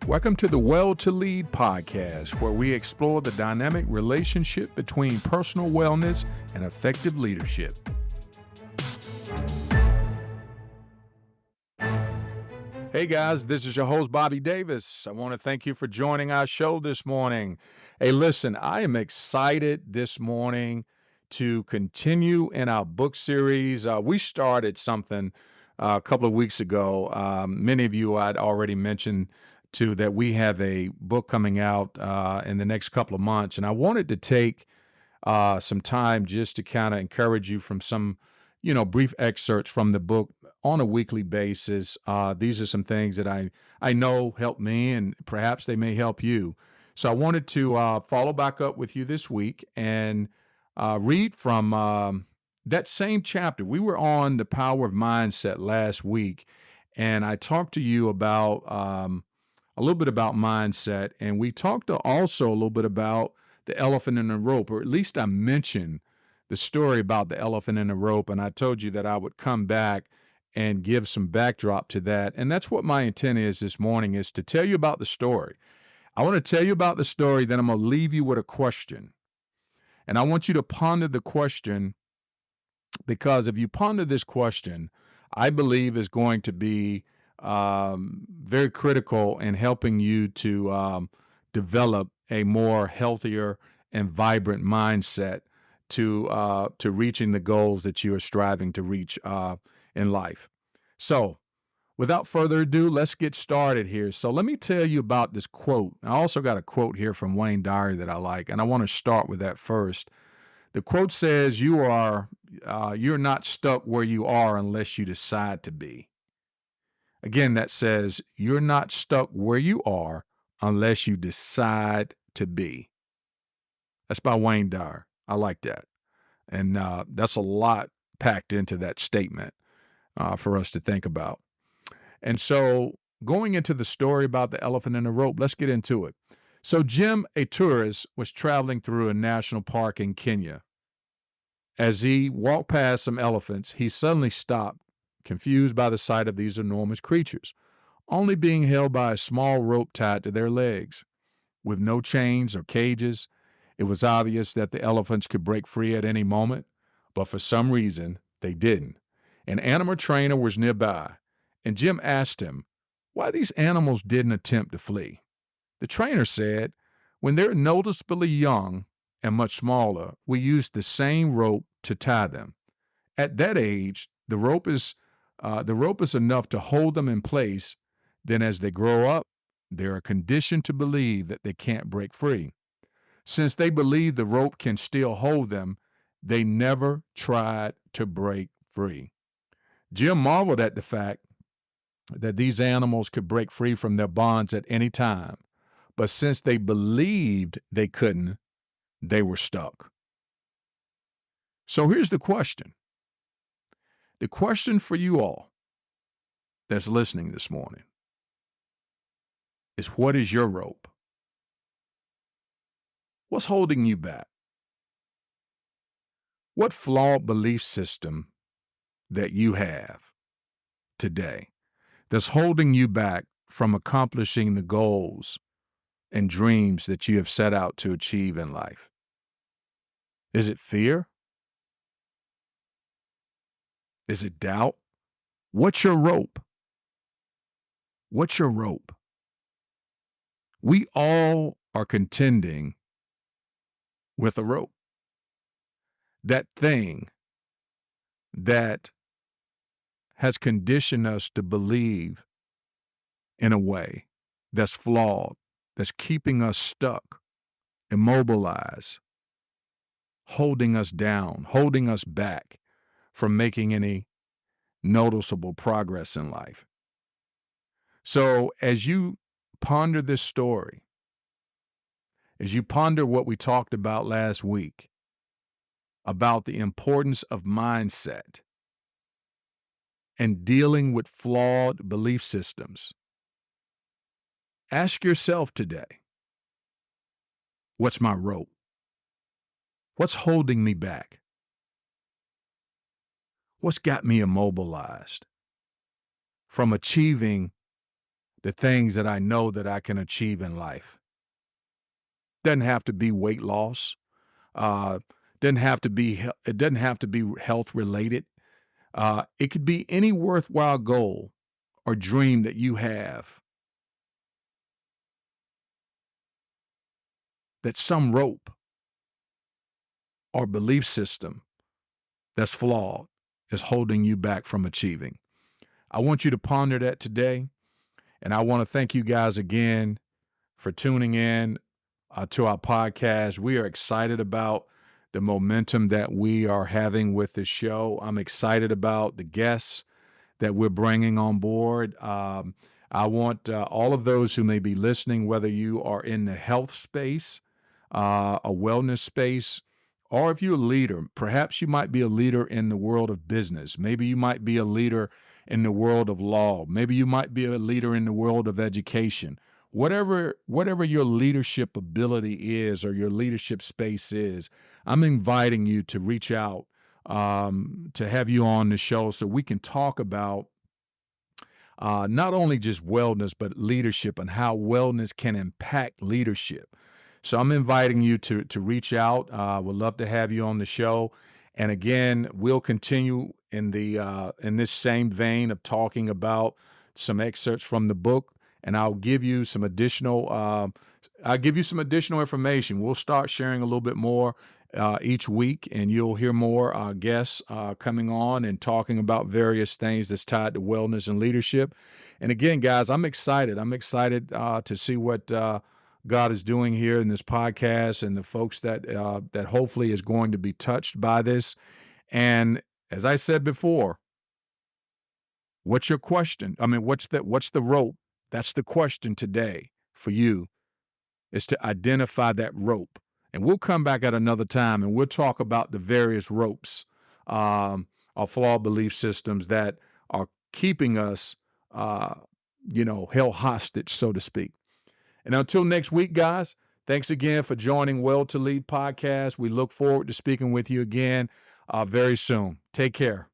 Welcome to the Well to Lead podcast, where we explore the dynamic relationship between personal wellness and effective leadership. Hey guys, this is your host, Bobby Davis. I want to thank you for joining our show this morning. Hey, listen, I am excited this morning to continue in our book series. We started something a couple of weeks ago. Many of you I'd already mentioned to that we have a book coming out in the next couple of months, and I wanted to take some time just to kind of encourage you from some, brief excerpts from the book on a weekly basis. These are some things that I know help me, and perhaps they may help you. So I wanted to follow back up with you this week and read from that same chapter. We were on the power of mindset last week, and I talked to you about a little bit about mindset, and we talked also a little bit about the elephant in the rope, or at least I mentioned the story about the elephant in the rope, and I told you that I would come back and give some backdrop to that. And that's what my intent is this morning, is to tell you about the story. I want to tell you about the story, then I'm going to leave you with a question. And I want you to ponder the question, because if you ponder this question, I believe is going to be very critical in helping you to develop a more healthier and vibrant mindset to reaching the goals that you are striving to reach in life. So, without further ado, let's get started here. So, let me tell you about this quote. I also got a quote here from Wayne Dyer that I like, and I want to start with that first. The quote says, you're not stuck where you are unless you decide to be." Again, that says, you're not stuck where you are unless you decide to be. That's by Wayne Dyer. I like that. And that's a lot packed into that statement for us to think about. And so, going into the story about the elephant in the rope, let's get into it. So, Jim, a tourist, was traveling through a national park in Kenya. As he walked past some elephants, he suddenly stopped, confused by the sight of these enormous creatures, only being held by a small rope tied to their legs. With no chains or cages, it was obvious that the elephants could break free at any moment, but for some reason, they didn't. An animal trainer was nearby, and Jim asked him why these animals didn't attempt to flee. The trainer said, "When they're noticeably young and much smaller, we use the same rope to tie them. At that age, the rope is enough to hold them in place. Then as they grow up, they are conditioned to believe that they can't break free. Since they believe the rope can still hold them, they never tried to break free." Jim marveled at the fact that these animals could break free from their bonds at any time, but since they believed they couldn't, they were stuck. So here's the question. The question for you all that's listening this morning is, what is your rope? What's holding you back? What flawed belief system that you have today that's holding you back from accomplishing the goals and dreams that you have set out to achieve in life? Is it fear? Is it doubt? What's your rope? What's your rope? We all are contending with a rope. That thing that has conditioned us to believe in a way that's flawed, that's keeping us stuck, immobilized, holding us down, holding us back from making any noticeable progress in life. So as you ponder this story, as you ponder what we talked about last week, about the importance of mindset and dealing with flawed belief systems, ask yourself today, what's my rope? What's holding me back? What's got me immobilized from achieving the things that I know that I can achieve in life. Doesn't have to be weight loss. Uh, it doesn't have to be health related. It could be any worthwhile goal or dream that you have that some rope or belief system that's flawed is holding you back from achieving. I want you to ponder that today. And I want to thank you guys again for tuning in to our podcast. We are excited about the momentum that we are having with this show. I'm excited about the guests that we're bringing on board. I want all of those who may be listening, whether you are in the health space, a wellness space, or if you're a leader, perhaps you might be a leader in the world of business. Maybe you might be a leader in the world of law. Maybe you might be a leader in the world of education. Whatever your leadership ability is or your leadership space is, I'm inviting you to reach out to have you on the show so we can talk about not only just wellness, but leadership and how wellness can impact leadership. So I'm inviting you to reach out. Would love to have you on the show. And again, we'll continue in this same vein of talking about some excerpts from the book, and I'll give you some additional information. We'll start sharing a little bit more each week, and you'll hear more guests coming on and talking about various things that's tied to wellness and leadership. And again, guys, I'm excited. I'm excited to see what God is doing here in this podcast and the folks that hopefully is going to be touched by this. And as I said before, what's your question? I mean, what's the rope? That's the question today for you, is to identify that rope. And we'll come back at another time and we'll talk about the various ropes of flawed belief systems that are keeping us, uh, held hostage, so to speak. And until next week, guys, thanks again for joining Well to Lead podcast. We look forward to speaking with you again very soon. Take care.